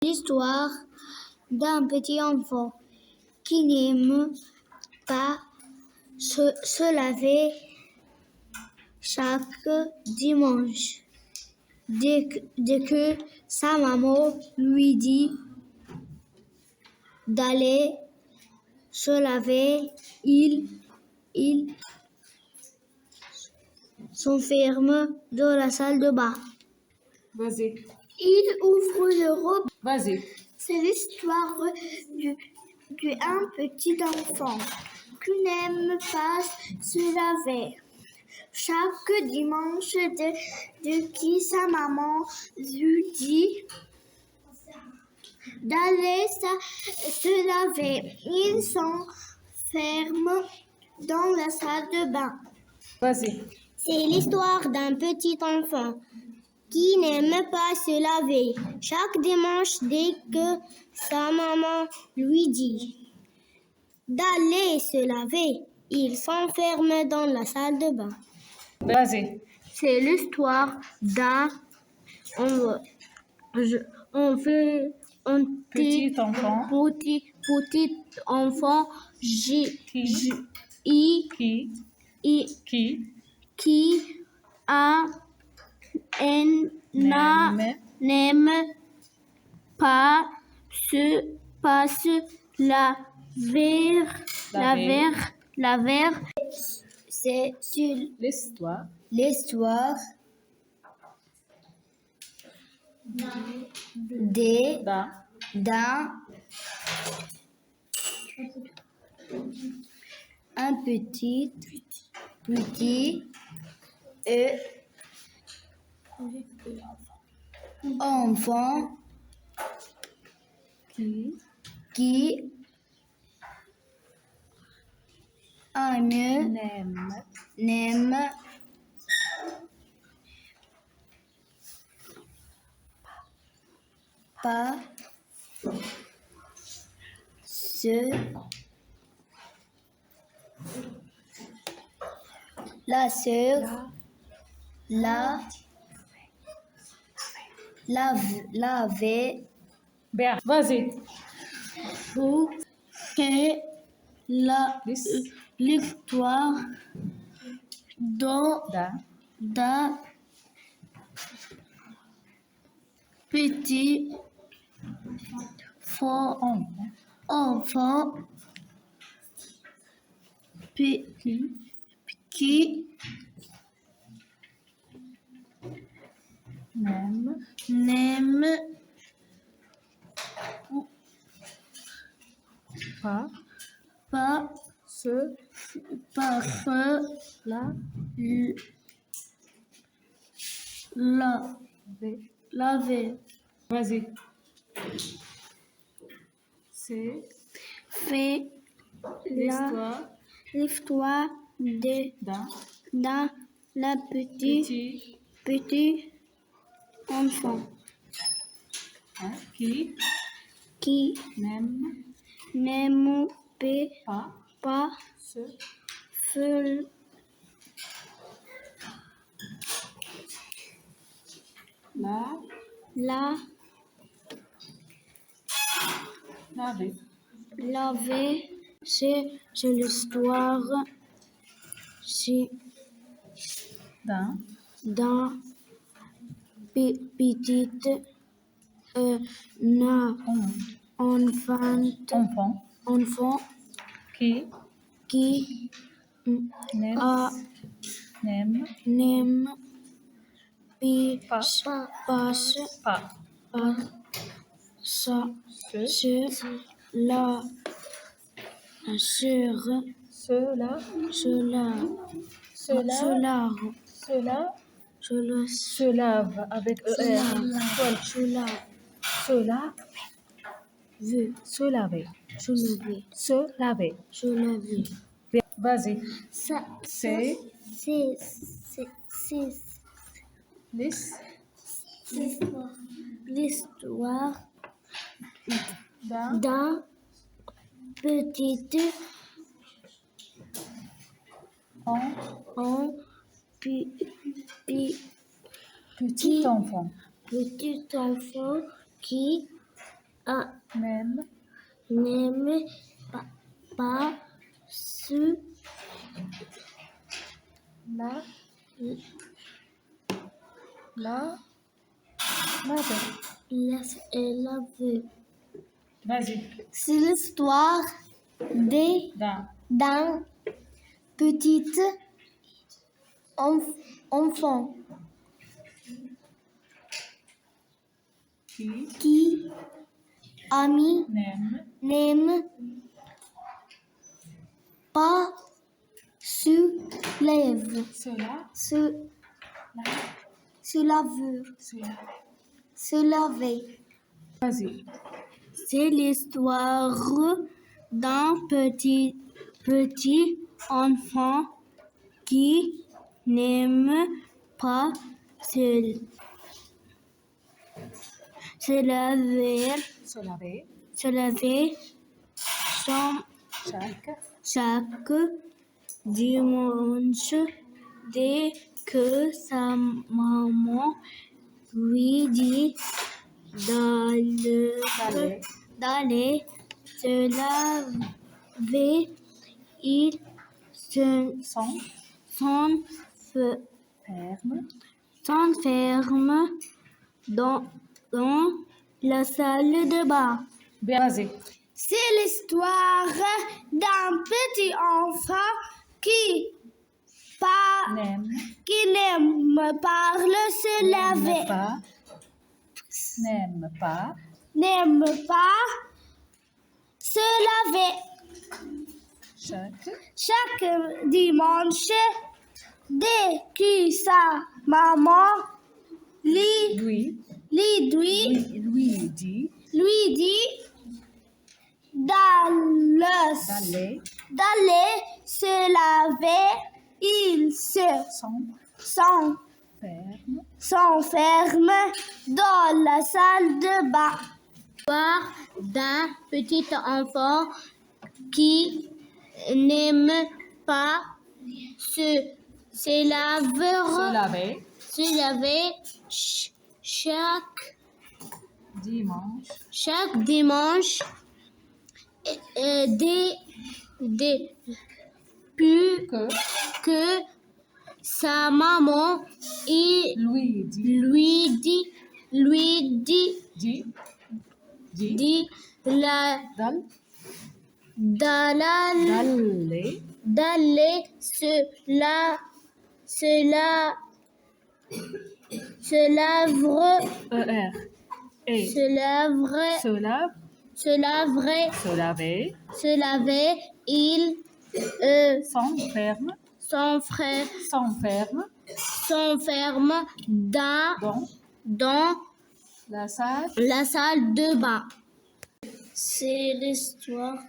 L'histoire d'un petit enfant qui n'aime pas se laver chaque dimanche. Dès que sa maman lui dit d'aller se laver, il s'enferme dans la salle de bain. Vas-y. Il ouvre le robinet. Vas-y. C'est l'histoire d'un petit enfant qui n'aime pas se laver. Chaque dimanche, de qui sa maman lui dit d'aller se laver, il s'enferme dans la salle de bain. Vas-y. C'est l'histoire d'un petit enfant qui n'aime pas se laver. Chaque dimanche, dès que sa maman lui dit d'aller se laver, il s'enferme dans la salle de bain. Vas-y. C'est l'histoire d'un Petit enfant. petit enfant qui n'aime pas se laver. C'est sur L'histoire d'un un petit enfant qui n'aime pas se laver. Bien. Vas-y. Pour que l'histoire d'un petit enfant qui n'aime pas Se laver. Vas-y. C'est l'histoire d'un petit enfant qui n'aime pas se laver. C'est l'histoire d'un petit enfant qui n'aime pas se lave avec se laver. Bien. Vas-y. C'est l'histoire d'un petit petit enfant qui N'aime n'aime pas se la laver. Vas-y. C'est l'histoire d'un petit enfant qui n'aime pas se laver. Vas-y. C'est l'histoire d'un petit enfant qui n'aime pas se laver chaque dimanche dès que sa maman lui dit d'aller se laver. Il s'enferme dans la salle de bain. Bien, vas-y. C'est l'histoire d'un petit enfant qui n'aime pas se laver. N'aime pas se laver. Chaque dimanche, dès que sa maman lui dit d'aller se laver, il s'enferme dans la salle de bain. L'histoire d'un petit enfant qui n'aime pas se laver chaque dimanche dès que sa maman lui dit d'aller se laver, il s'enferme dans la salle de bain. C'est l'histoire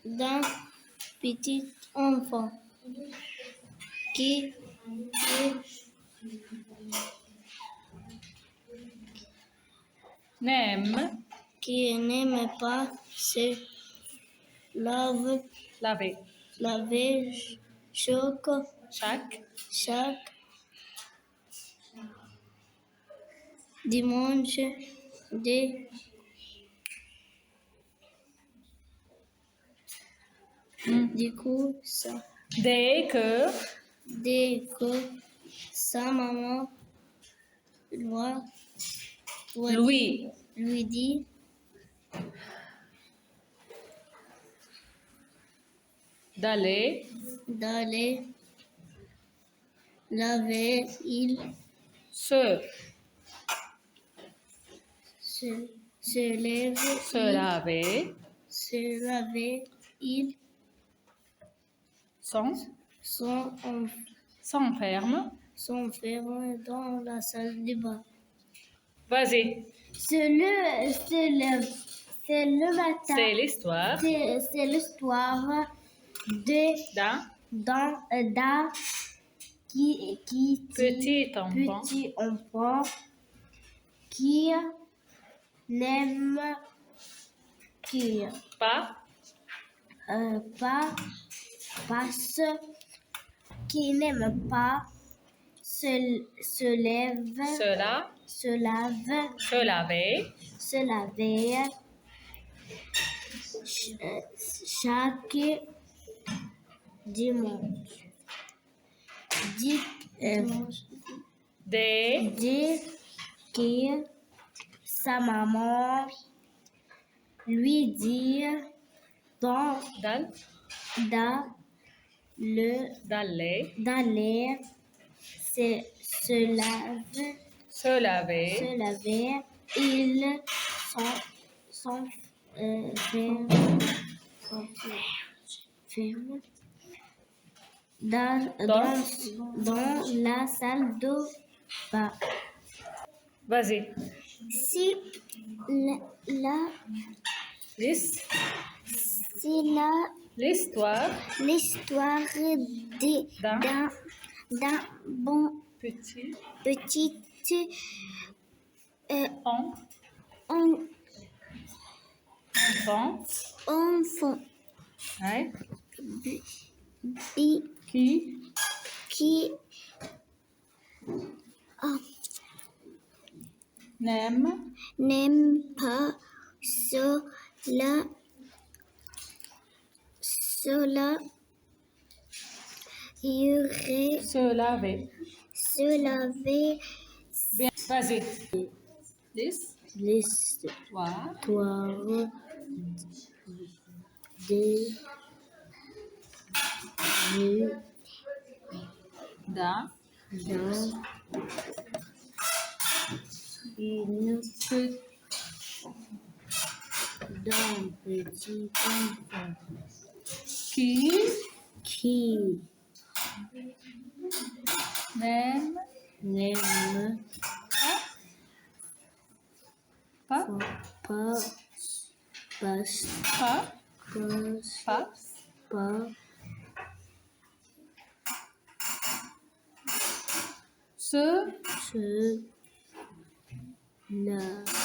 d'un petit enfant qui n'aime pas se laver chaque dimanche dès que sa maman lui dit d'aller laver, il se laver, il s'enferme dans la salle de bain. Vas-y. C'est le matin. C'est l'histoire C'est l'histoire d'un petit enfant qui n'aime pas se laver se laver chaque dimanche. Dit que sa maman lui dit Dal. d'aller se laver. Ils s'enferment dans la salle de bain. Vas-y. C'est L'histoire l'histoire d'un bon petit petit enfant ouais, qui n'aime pas cela irait se laver. se laver. Bien. Vas-y. L'histoire D'un d'un petit enfant qui n'aime pas se lave. Vas-y. C'est l'histoire d'un petit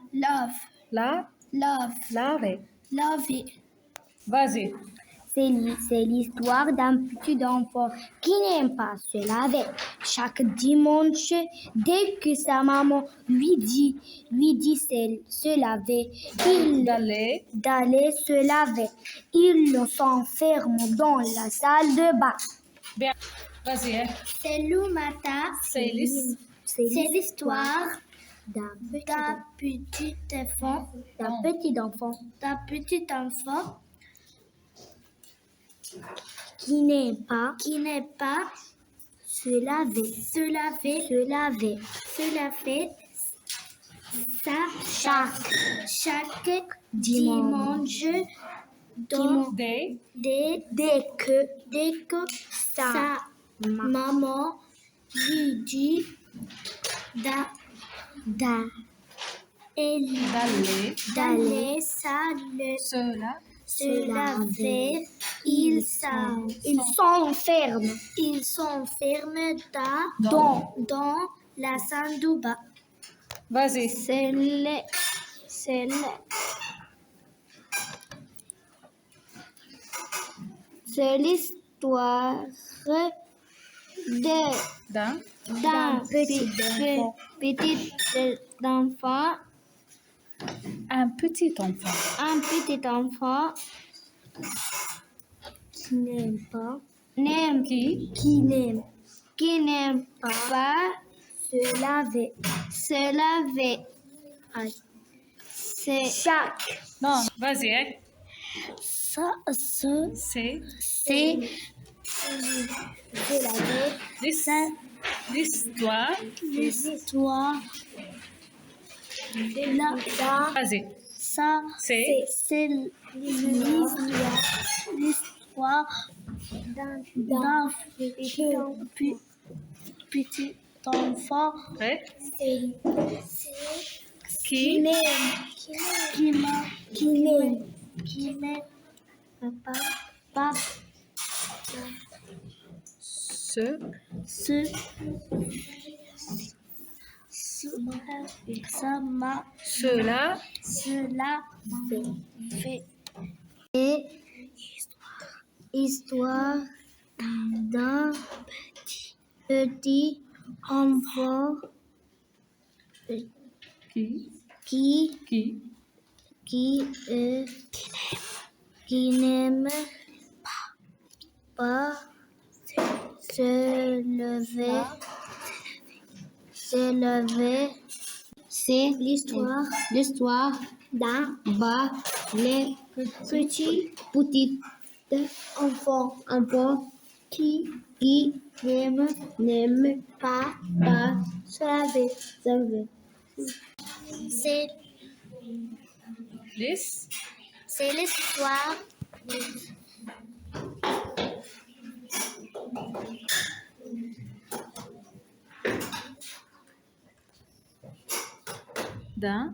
enfant qui n'aime pas se laver. Vas-y. C'est l'histoire d'un petit enfant qui n'aime pas se laver. Chaque dimanche, dès que sa maman lui dit se laver, d'aller se laver. Il s'enferme dans la salle de bain. Bien. Vas-y. Hein. C'est Lumata. C'est l'histoire d'un petit enfant. D'un petit enfant qui n'aime pas se laver. Ça, chaque dimanche, dès que sa maman lui dit d'aller se laver, il s'enferme dans la salle de bain. Vas-y. C'est l'histoire D'un petit enfant. un petit enfant Un petit enfant qui n'aime pas se laver. C'est Non, vas-y. Hein. c'est L'histoire. Vas-y. C'est l'histoire d'un petit enfant Prêt? qui Qui n'est pas se ce cela cela fait. Et histoire d'un petit enfant qui qui qui qui euh, qui n'aime pas se lever. C'est l'histoire d'un petit enfant qui n'aime pas se laver. C'est lis c'est l'histoire d'un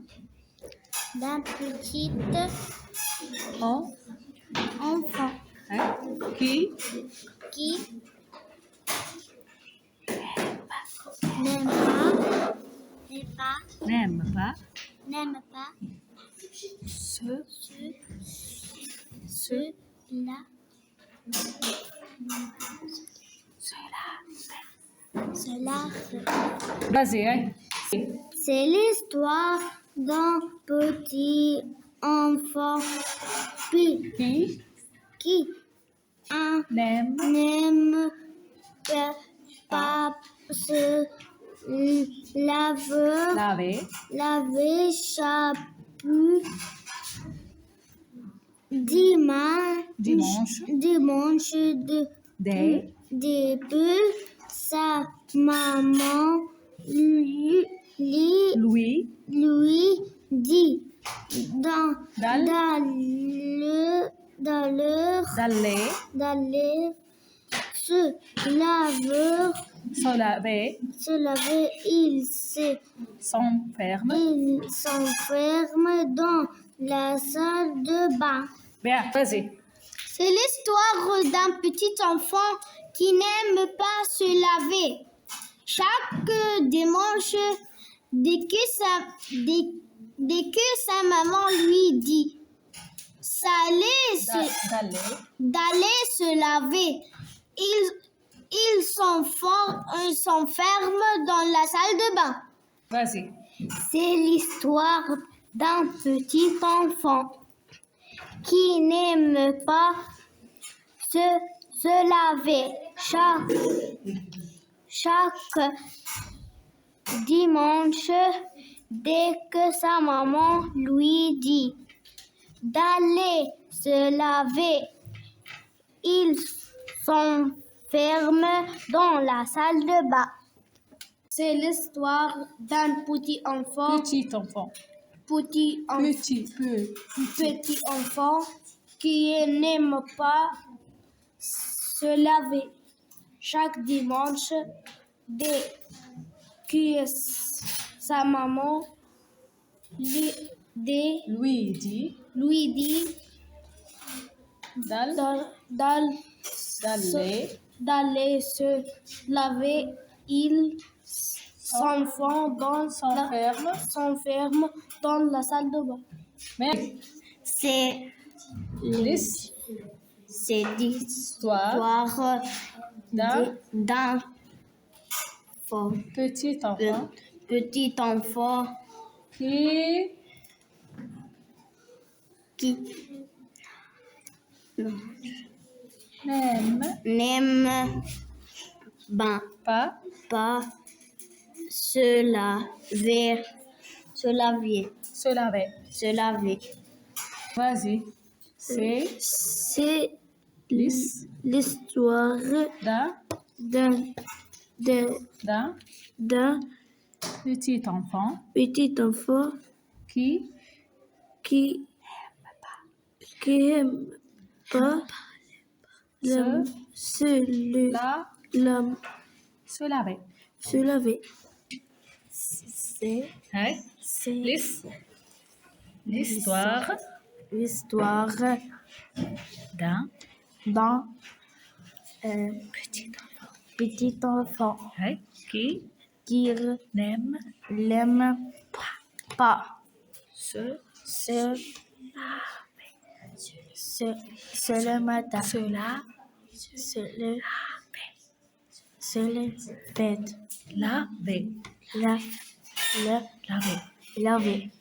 d'un petit en enfant hein, qui qui n'aime pas ce cela vas-y hein. C'est l'histoire d'un petit enfant qui n'aime n'aime pas se laver chaque dimanche depuis sa maman lui dit d'aller se laver. Il s'enferme dans la salle de bain. Bien, vas-y. C'est l'histoire d'un petit enfant qui n'aime pas se laver. Chaque dimanche, dès que sa maman lui dit d'aller se laver, il s'enferme dans la salle de bain. Vas-y. C'est l'histoire d'un petit enfant qui n'aime pas se laver. Chaque dimanche, dès que sa maman lui dit d'aller se laver, il s'enferme dans la salle de bain. C'est l'histoire d'un petit enfant qui n'aime pas se laver. Chaque dimanche, dès que sa maman lui dit d'aller se laver, il s'enferme dans la salle de bain. Mais C'est l'histoire d'un petit enfant qui n'aime pas pas se laver. Vas-y. C'est l'histoire d'un petit enfant petit enfant qui n'aime pas se laver. Se lever. C'est Hein? L'histoire l'histoire d'un d'un petit enfant hein, qui qui n'aime n'aime pas ce, se, le matin. cela, Se le fait. laver, La, le, laver. laver.